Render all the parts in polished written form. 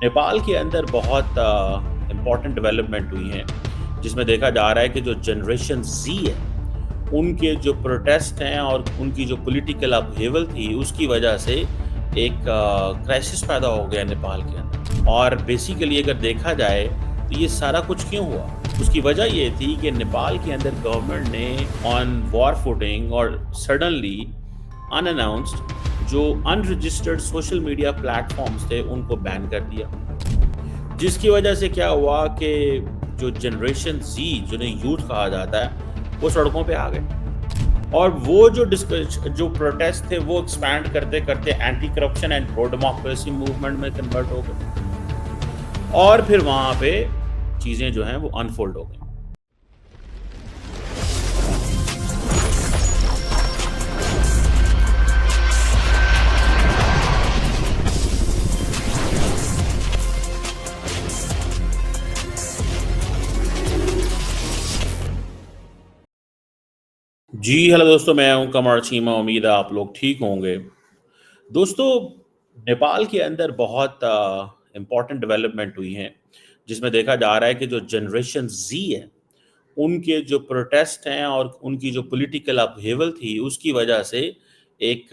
नेपाल के अंदर बहुत इम्पोर्टेंट डेवलपमेंट हुई हैं, जिसमें देखा जा रहा है कि जो जनरेशन ज़ी है, उनके जो प्रोटेस्ट हैं और उनकी जो पॉलिटिकल अपहेवल थी, उसकी वजह से एक क्राइसिस पैदा हो गया नेपाल के अंदर। और बेसिकली अगर देखा जाए, तो ये सारा कुछ क्यों हुआ? उसकी वजह ये थी कि नेपाल के अंदर गवर्नमेंट ने ऑन वॉर फुटिंग और सडनली अनअनाउंस्ड जो अनरजिस्टर्ड सोशल मीडिया प्लेटफॉर्म्स थे, उनको बैन कर दिया। जिसकी वजह से क्या हुआ कि जो जनरेशन ज़ी, जिन्हें यूथ कहा जाता है, वो सड़कों पे आ गए। और वो जो प्रोटेस्ट थे, वो एक्सपैंड करते-करते anti corruption and pro democracy movement में कन्वर्ट हो गए। और फिर वहाँ पे चीज़ें जो हैं वो अनफोल्ड हो गई। जी, हेलो दोस्तों, मैं हूँ कमर चीमा। उम्मीद है आप लोग ठीक होंगे। दोस्तों, नेपाल के अंदर बहुत इम्पोर्टेंट डेवलपमेंट हुई हैं, जिसमें देखा जा रहा है कि जो जनरेशन ज़ी है, उनके जो प्रोटेस्ट हैं और उनकी जो पॉलिटिकल अपहेवल थी, उसकी वजह से एक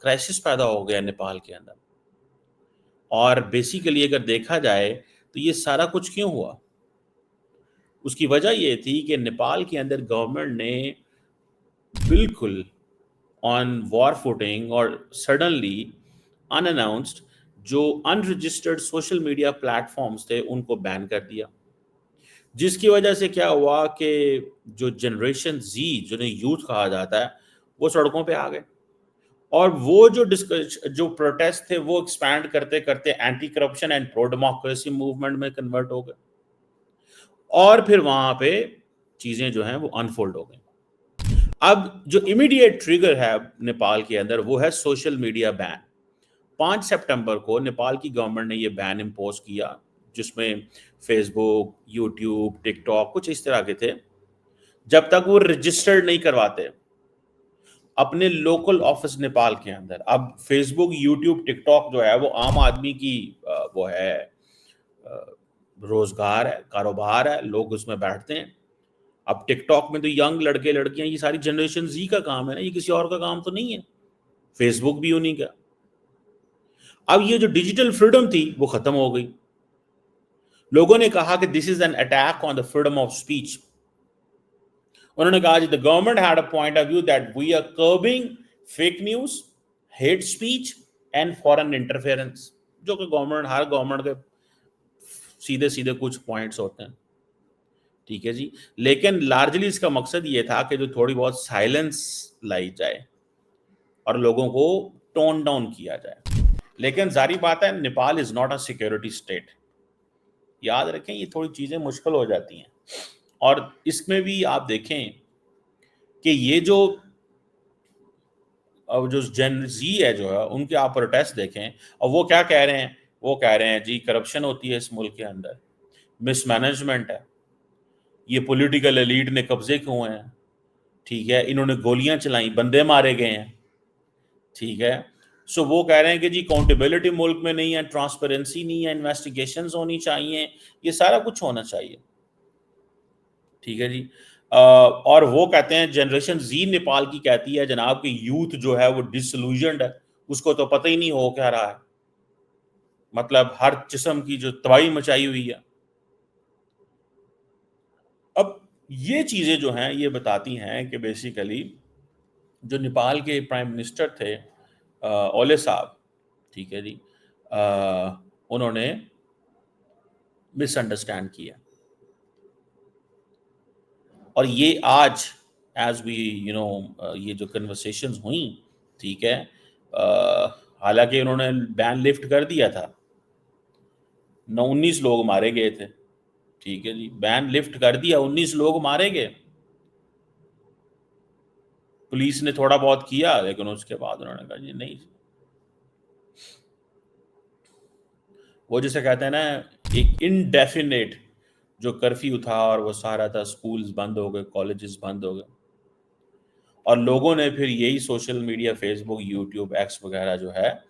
क्राइसिस पैदा हो गया नेपाल के अंदर। और बेसिकली अगर देखा जाए, तो ये सारा कुछ क्यों हुआ? उसकी वजह ये थी कि नेपाल के अंदर गवर्नमेंट ने बिल्कुल ऑन वॉर फुटिंग और सडनली अनअनाउंस्ड जो अनरजिस्टर्ड सोशल मीडिया प्लेटफॉर्म्स थे, उनको बैन कर दिया। जिसकी वजह से क्या हुआ कि जो जनरेशन ज़ी, जिन्हें यूथ कहा जाता है, वो सड़कों पे आ गए। और वो जो प्रोटेस्ट थे, वो एक्सपैंड करते-करते anti corruption and pro democracy movement में कन्वर्ट हो गए। और फिर वहाँ पे चीज़ें जो हैं वो अनफोल्ड हो गई। अब जो इमीडिएट ट्रिगर है नेपाल के अंदर, वो है सोशल मीडिया बैन। 5 सितंबर को नेपाल की गवर्नमेंट ने ये बैन इम्पोज किया, जिसमें फेसबुक, यूट्यूब, टिकटॉक कुछ इस तरह के थे। जब तक वो रजिस्टर्ड नहीं करवाते अपने लोकल ऑफिस नेपाल के अंदर। अब फेसबुक, यूट्यूब, टिकटॉक जो है वो आम आदमी की वो है रोजगार है, कारोबार है, लोग उसमें बैठते हैं। अब टिकटॉक में तो यंग लड़के लड़कियां, ये सारी जनरेशन जी का काम है ना, ये किसी और का काम तो नहीं है। फेसबुक भी उन्हीं का। अब ये जो डिजिटल फ्रीडम थी, वो खत्म हो गई। लोगों ने कहा कि this is an attack on the freedom of speech. उन्होंने कहा the government had a point of view that we are curbing fake news, hate speech and foreign interference. जो कि हर गवर्नमेंट के सीधे सीधे कुछ पॉइंट्स होते हैं। ठीक है जी। लेकिन लार्जली इसका मकसद ये था कि जो थोड़ी बहुत साइलेंस लाई जाए और लोगों को टोन डाउन किया जाए। लेकिन जारी बात है, Nepal is not a security state. याद रखें, ये थोड़ी चीजें मुश्किल हो जाती हैं। और इसमें भी आप देखें कि ये जो अब जो जेन जी है जो है, उनके आप प्रोटेस्ट देखें और वो क्या कह रहे हैं। वो कह रहे हैं जी करप्शन होती है इस मुल्क के अंदर, मिसमैनेजमेंट है, ये पॉलिटिकल एलीट ने कब्जे किए हैं। ठीक है, इन्होंने गोलियां चलाई, बंदे मारे गए हैं। ठीक है। सो वो कह रहे हैं कि जी अकाउंटेबिलिटी मुल्क में नहीं है, ट्रांसपेरेंसी नहीं है, इन्वेस्टिगेशंस होनी चाहिए, ये सारा कुछ होना चाहिए। ठीक है जी। और वो कहते हैं, जनरेशन जी नेपाल की कहती है जनाब कि यूथ जो है वो डिसल्यूजनड है, उसको तो पता ही नहीं हो क्या रहा है। मतलब हर किस्म की जो तबाही मचाई हुई है। अब ये चीजें जो हैं, ये बताती हैं कि बेसिकली जो नेपाल के प्राइम मिनिस्टर थे ओले साहब, ठीक है जी, उन्होंने मिसअंडरस्टैंड किया। और ये आज एज वी ये जो कन्वर्सेशंस हुई, ठीक है, हालांकि उन्होंने बैन लिफ्ट कर दिया था, 19 लोग मारे गए थे। ठीक है जी, बैन लिफ्ट कर दिया, 19 लोग मारे गए। पुलिस ने थोड़ा बहुत किया, लेकिन उसके बाद उन्होंने कहा जी नहीं। वो जैसे कहते हैं ना, एक इनडेफिनेट जो कर्फ्यू था और वो सारा था, स्कूल्स बंद हो गए, कॉलेजेस बंद हो गए। और लोगों ने फिर यही social media, Facebook, YouTube, x वगैरह जो है,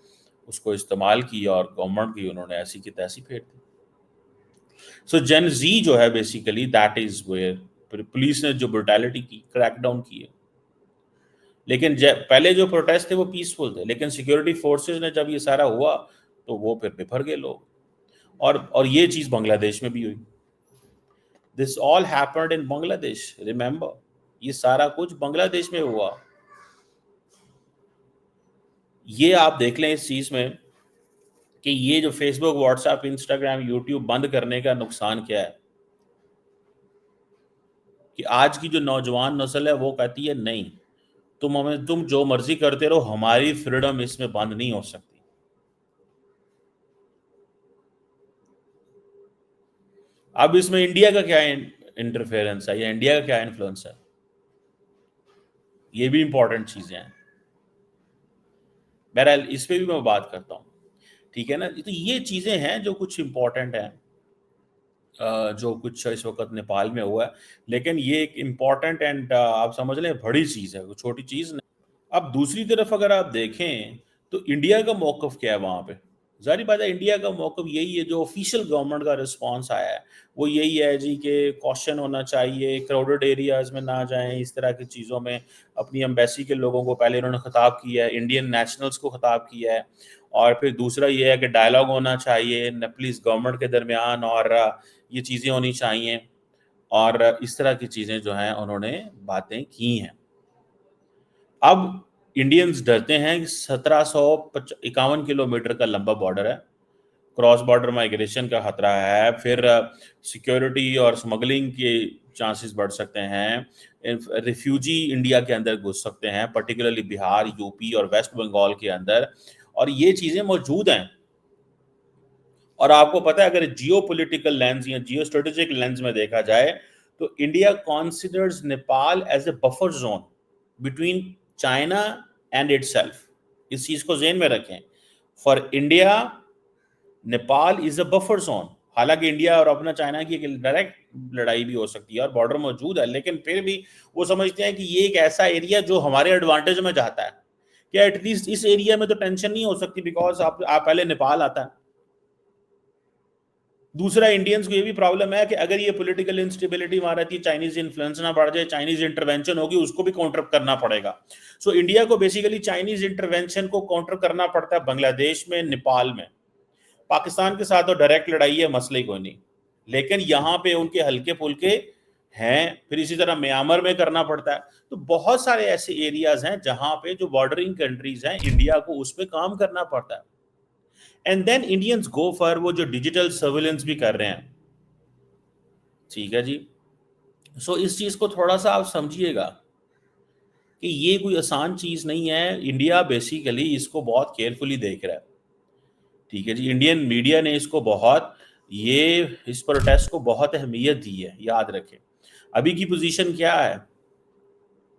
उसको इस्तेमाल किया और गवर्नमेंट की उन्होंने ऐसी की तैसी फेर दी। सो जेन जी जो है basically that is where police ने जो ब्रुटैलिटी की, क्रैकडाउन किए। लेकिन पहले जो प्रोटेस्ट थे वो पीसफुल थे, लेकिन सिक्योरिटी फोर्सेस ने जब ये सारा हुआ तो वो फिर बिफर गए लोग। और ये चीज बांग्लादेश में भी हुई। This all happened in Bangladesh, remember, ये सारा कुछ बांग्लादेश में हुआ। ये आप देख लें इस चीज में कि ये जो फेसबुक, व्हाट्सएप, इंस्टाग्राम, यूट्यूब बंद करने का नुकसान क्या है, कि आज की जो नौजवान नस्ल है वो कहती है नहीं, तुम जो मर्जी करते रहो, हमारी फ्रीडम इसमें बंद नहीं हो सकती। अब इसमें इंडिया का क्या इंटरफेरेंस है या इंडिया का क्या इन्फ्लुएंस है, ये भी इंपॉर्टेंट चीजें हैं। बहरहाल इस पे भी मैं बात करता हूँ, ठीक है ना। तो ये चीजें हैं जो कुछ इंपॉर्टेंट हैं, जो कुछ इस वक्त नेपाल में हुआ है। लेकिन ये एक इम्पॉर्टेंट एंड आप समझ लें बड़ी चीज है, वो छोटी चीज नहीं। अब दूसरी तरफ अगर आप देखें तो इंडिया का मौकफ क्या है वहां पे। जाहिर बात है इंडिया का मौकफ यही है, जो ऑफिशियल गवर्नमेंट का रिस्पांस आया है वो यही है जी कि कॉशन होना चाहिए, क्राउडेड एरियाज में ना जाएं, इस तरह की चीज़ों में। अपनी एम्बेसी के लोगों को पहले उन्होंने खिताब किया है, इंडियन नेशनल्स को खिताब किया है। और फिर दूसरा ये है कि डायलॉग होना चाहिए नेपलीज गवर्नमेंट के दरमियान, और ये चीज़ें होनी चाहिए। और इस तरह की चीज़ें जो हैं उन्होंने बातें की हैं। अब इंडियंस डरते हैं कि 1751 किलोमीटर का लंबा बॉर्डर है, क्रॉस बॉर्डर माइग्रेशन का खतरा है, फिर सिक्योरिटी और स्मगलिंग के चांसेस बढ़ सकते हैं, रिफ्यूजी इंडिया के अंदर घुस सकते हैं, पर्टिकुलरली बिहार, यूपी और वेस्ट बंगाल के अंदर। और ये चीज़ें मौजूद हैं। और आपको पता है अगर जियो पोलिटिकल लेंस या जियो स्ट्रेटेजिक लेंस में देखा जाए तो India considers Nepal as a buffer zone between China and itself. इस चीज को जेन में रखें, for India Nepal is a buffer zone. हालांकि इंडिया और अपना चाइना की एक डायरेक्ट लड़ाई भी हो सकती है और बॉर्डर मौजूद है, लेकिन फिर भी वो समझते हैं कि ये एक ऐसा एरिया जो हमारे एडवांटेज में जाता है, क्या एटलीस्ट इस एरिया में तो टेंशन नहीं हो सकती, बिकॉज आप पहले नेपाल आता है। दूसरा, इंडियंस को ये भी प्रॉब्लम है कि अगर ये पॉलिटिकल इंस्टेबिलिटी वहां रहती है, चाइनीज इन्फ्लुएंस ना बढ़ जाए, चाइनीज इंटरवेंशन होगी, उसको भी काउंटर करना पड़ेगा। सो इंडिया को बेसिकली चाइनीज इंटरवेंशन को काउंटर करना पड़ता है बांग्लादेश में, नेपाल में। पाकिस्तान के साथ तो डायरेक्ट लड़ाई है, मसले कोई नहीं, लेकिन यहाँ पे उनके हल्के फुल्के हैं। फिर इसी तरह म्यांमार में करना पड़ता है। तो बहुत सारे ऐसे एरियाज हैं जहां पे जो बॉर्डरिंग कंट्रीज हैं, इंडिया को उस पर काम करना पड़ता है। And then Indians go for वो जो डिजिटल सर्विलेंस भी कर रहे हैं, ठीक है जी। सो इस चीज को थोड़ा सा आप समझिएगा कि ये कोई आसान चीज नहीं है। इंडिया बेसिकली इसको बहुत केयरफुली देख रहा है, ठीक है जी। इंडियन मीडिया ने इसको बहुत, ये इस प्रोटेस्ट को बहुत अहमियत दी है, याद रखें। अभी की पोजीशन क्या है,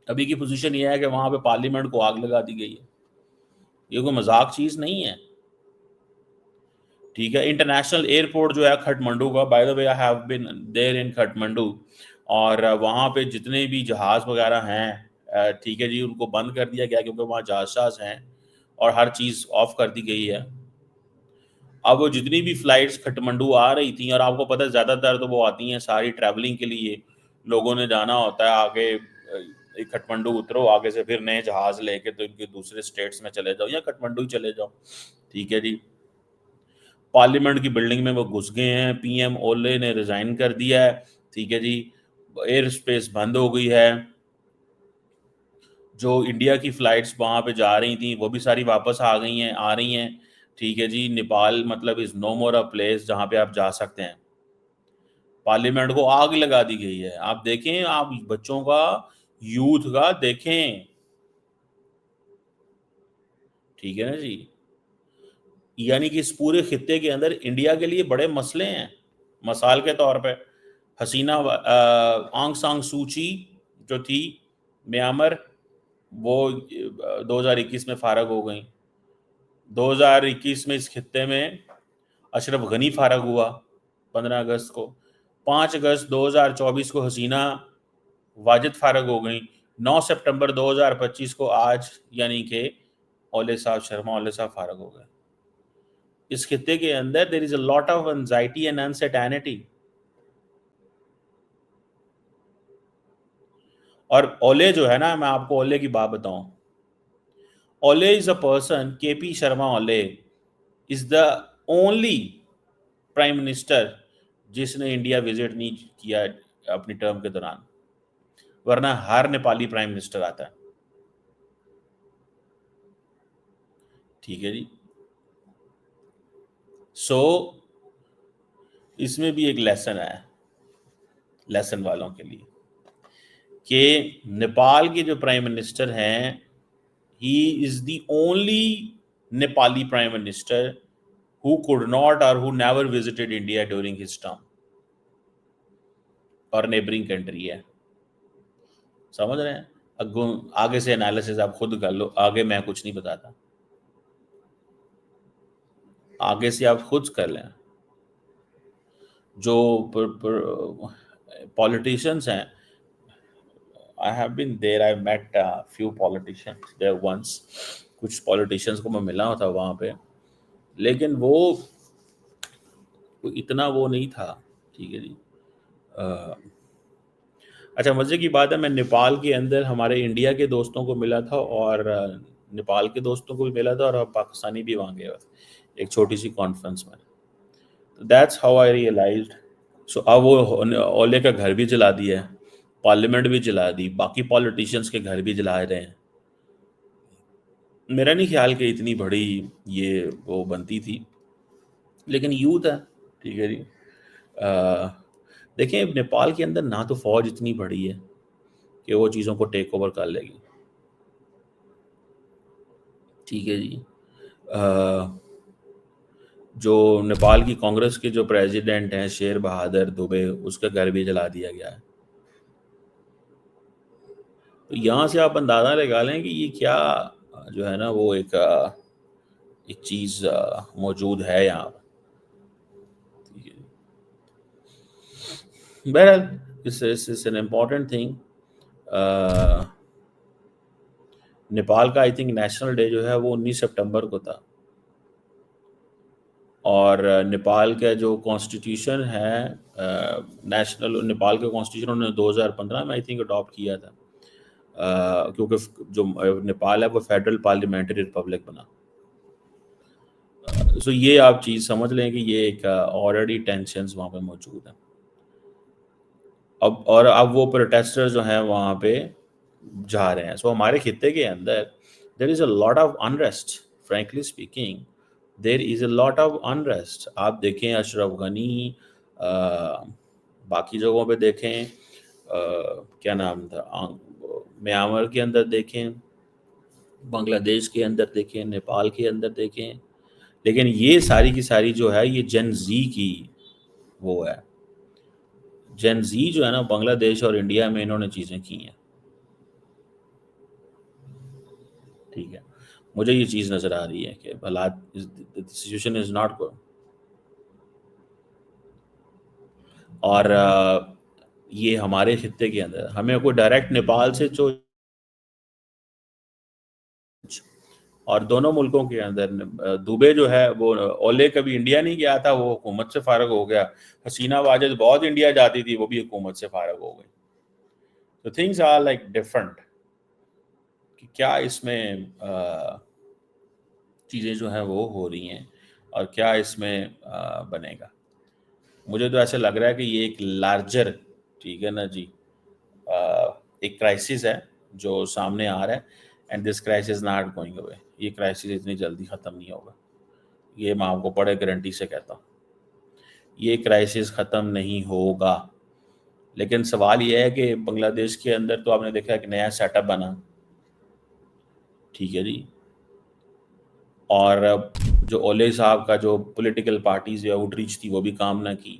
अभी की पोजीशन ये है कि वहां पे पार्लियामेंट को आग लगा दी गई है। ये कोई मजाक चीज नहीं है, ठीक है। इंटरनेशनल एयरपोर्ट जो है खटमंडू का, by the way I have been there in Kathmandu, और वहाँ पे जितने भी जहाज़ वगैरह हैं, ठीक है जी, उनको बंद कर दिया गया क्योंकि वहाँ जहाज़ हैं और हर चीज़ ऑफ कर दी गई है। अब वो जितनी भी फ्लाइट्स खटमंडू आ रही थी, और आपको पता है ज़्यादातर तो वो आती हैं सारी ट्रैवलिंग के लिए, लोगों ने जाना होता है आगे, खटमंडू उतरो, आगे से फिर नए जहाज़ लेके तो इनके दूसरे स्टेट्स में चले जाओ या खटमंडू ही चले जाओ, ठीक है जी। पार्लियामेंट की बिल्डिंग में वो घुस गए हैं, पीएम ओले ने रिजाइन कर दिया है, ठीक है जी। एयर स्पेस बंद हो गई है, जो इंडिया की फ्लाइट्स वहां पे जा रही थी वो भी सारी वापस आ गई हैं, आ रही हैं, ठीक है जी। नेपाल मतलब is no more a place जहां पे आप जा सकते हैं। पार्लियामेंट को आग लगा दी गई है। आप देखें, आप बच्चों का, यूथ का देखें, ठीक है ना जी। यानी कि इस पूरे खित्ते के अंदर इंडिया के लिए बड़े मसले हैं। मसाल के तौर पे हसीना आंग सांग सूची जो थी म्यांमार, वो 2021 में फारग हो गई। 2021 में इस खित्ते में अशरफ गनी फारग हुआ 15 अगस्त को। 5 अगस्त 2024 को हसीना वाजिद फारग हो गई। 9 सितंबर 2025 को आज यानी कि ओले साहब, शर्मा ओले साहब फारग हो गए। इस खित्ते के अंदर there is a lot of anxiety and uncertainty. और ओले जो है ना, मैं आपको ओले की बात बताऊं, Oli is a person, KP Sharma Oli is the only prime minister जिसने इंडिया विजिट नहीं किया अपनी टर्म के दौरान, वरना हर नेपाली प्राइम मिनिस्टर आता है। ठीक है जी। सो इसमें भी एक लेसन है, लेसन वालों के लिए, कि नेपाल के जो प्राइम मिनिस्टर हैं, he is the only Nepali prime minister who could not or who never visited India during his term, और नेबरिंग कंट्री है। समझ रहे हैं? आगे से एनालिसिस आप खुद कर लो, आगे मैं कुछ नहीं बताता, आगे से आप खुद कर लें। जो पॉलिटिशियंस हैं, I have been there, I met few politicians there once, कुछ पॉलिटिशियंस को मैं मिला था वहाँ पे, लेकिन वो इतना वो नहीं था। ठीक है जी। अच्छा, मज़े की बात है, मैं नेपाल के अंदर हमारे इंडिया के दोस्तों को मिला था, और नेपाल के दोस्तों को भी मिला था, और पाकिस्तानी भी वहाँ गए हुए एक छोटी सी कॉन्फ्रेंस में। That's how I realized. So अब वो ओले का घर भी जला दिया है, पार्लियामेंट भी जला दी, बाकी पॉलिटिशियंस के घर भी जला रहे हैं। मेरा नहीं ख्याल कि इतनी बड़ी ये वो बनती थी, लेकिन यूथ है। ठीक है जी। देखें, नेपाल के अंदर ना तो फौज इतनी बड़ी है कि वो चीज़ों को टेक ओवर कर लेगी। ठीक है जी। जो नेपाल की कांग्रेस के जो प्रेसिडेंट हैं, शेर बहादुर दुबे, उसका घर भी जला दिया गया है। तो यहाँ से आप अंदाज़ा लगा लें कि ये क्या जो है ना, वो एक चीज़ मौजूद है यहाँ पर। ठीक है। बहरहाल इस एन इम्पॉर्टेंट थिंग। नेपाल का आई थिंक नेशनल डे जो है वो 19 सितंबर को था, और नेपाल का जो कॉन्स्टिट्यूशन है, नेशनल नेपाल का कॉन्स्टिट्यूशन उन्होंने 2015 में आई थिंक अडॉप्ट किया था, क्योंकि जो नेपाल है वो फेडरल पार्लियामेंट्री रिपब्लिक बना। सो ये आप चीज़ समझ लें कि ये एक ऑलरेडी टेंशंस वहाँ पे मौजूद है। अब वो प्रोटेस्टर्स जो हैं वहाँ पे जा रहे हैं। सो हमारे खित्ते के अंदर there is a lot of unrest, frankly speaking there is a lot of unrest. आप देखें अशरफ गनी, बाकी जगहों पे देखें, क्या नाम था, म्यांमार के अंदर देखें, बांग्लादेश के अंदर देखें, नेपाल के अंदर देखें, लेकिन ये सारी की सारी जो है ये जेन जी की वो है। जेन जी जो है ना, बांग्लादेश और इंडिया में इन्होंने चीज़ें की हैं। ठीक है, मुझे ये चीज़ नज़र आ रही है कि हालात, सिचुएशन इज़ नॉट गुड। और ये हमारे खित्ते के अंदर हमें कोई डायरेक्ट नेपाल से जो, और दोनों मुल्कों के अंदर दुबे जो है वो ओले कभी इंडिया नहीं गया था, वो हुकूमत से फारग हो गया। हसीना वाजिद बहुत इंडिया जाती थी, वो भी हुकूमत से फारग हो गई। तो थिंग्स आर लाइक डिफरेंट, कि क्या इसमें चीज़ें जो हैं वो हो रही हैं, और क्या इसमें बनेगा। मुझे तो ऐसे लग रहा है कि ये एक लार्जर, ठीक है ना जी, एक क्राइसिस है जो सामने आ रहा है, and this crisis not going away. ये क्राइसिस इतनी जल्दी ख़त्म नहीं होगा, ये मैं आपको बड़े गारंटी से कहता हूँ, ये क्राइसिस ख़त्म नहीं होगा। लेकिन सवाल ये है कि बांग्लादेश के अंदर तो आपने देखा एक नया सेटअप बना। ठीक है जी। और जो ओले साहब का जो पॉलिटिकल पार्टीज या आउटरीच थी वो भी काम ना की।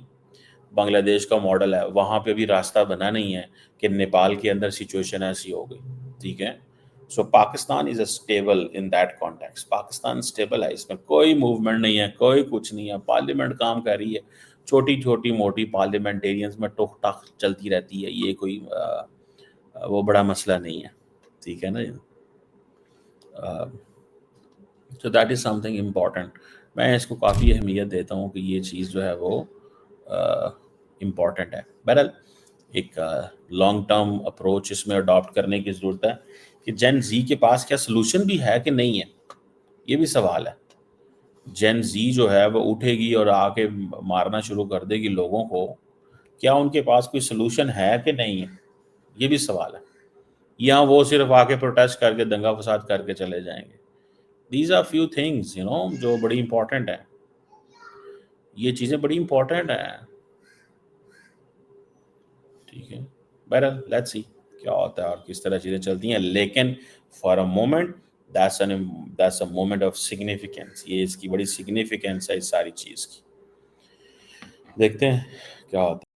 बांग्लादेश का मॉडल है, वहाँ पे भी रास्ता बना नहीं है कि नेपाल के अंदर सिचुएशन ऐसी हो गई। ठीक है। So Pakistan is a stable in that context, Pakistan stable है, इसमें कोई मूवमेंट नहीं है, कोई कुछ नहीं है। पार्लियामेंट काम कर रही है, छोटी छोटी मोटी पार्लियामेंटेरियंस में टोक टाक चलती रहती है, ये कोई वो बड़ा मसला नहीं है। ठीक है ना। So that is something important मैं इसको काफ़ी अहमियत देता हूँ कि ये चीज़ जो है वो इम्पॉर्टेंट है। बहरहाल एक लॉन्ग टर्म अप्रोच इसमें अडॉप्ट करने की ज़रूरत है कि जेन ज़ी के पास क्या सॉल्यूशन भी है कि नहीं है, ये भी सवाल है। जेन ज़ी जो है वो उठेगी और आके मारना शुरू कर देगी लोगों को, क्या उनके पास कोई सॉल्यूशन है कि नहीं है, ये भी सवाल है। या वो सिर्फ आके प्रोटेस्ट करके दंगा फसाद करके चले जाएंगे। दीज आर फ्यू थिंग्स जो बड़ी इंपॉर्टेंट है। ये चीज़ें बड़ी इंपॉर्टेंट हैं। ठीक है, बहरहाल लेट्स सी क्या होता है और किस तरह चीज़ें चलती हैं, लेकिन for a moment that's a moment of significance. ये इसकी बड़ी सिग्निफिकेंस है इस सारी चीज़ की। देखते हैं क्या होता है।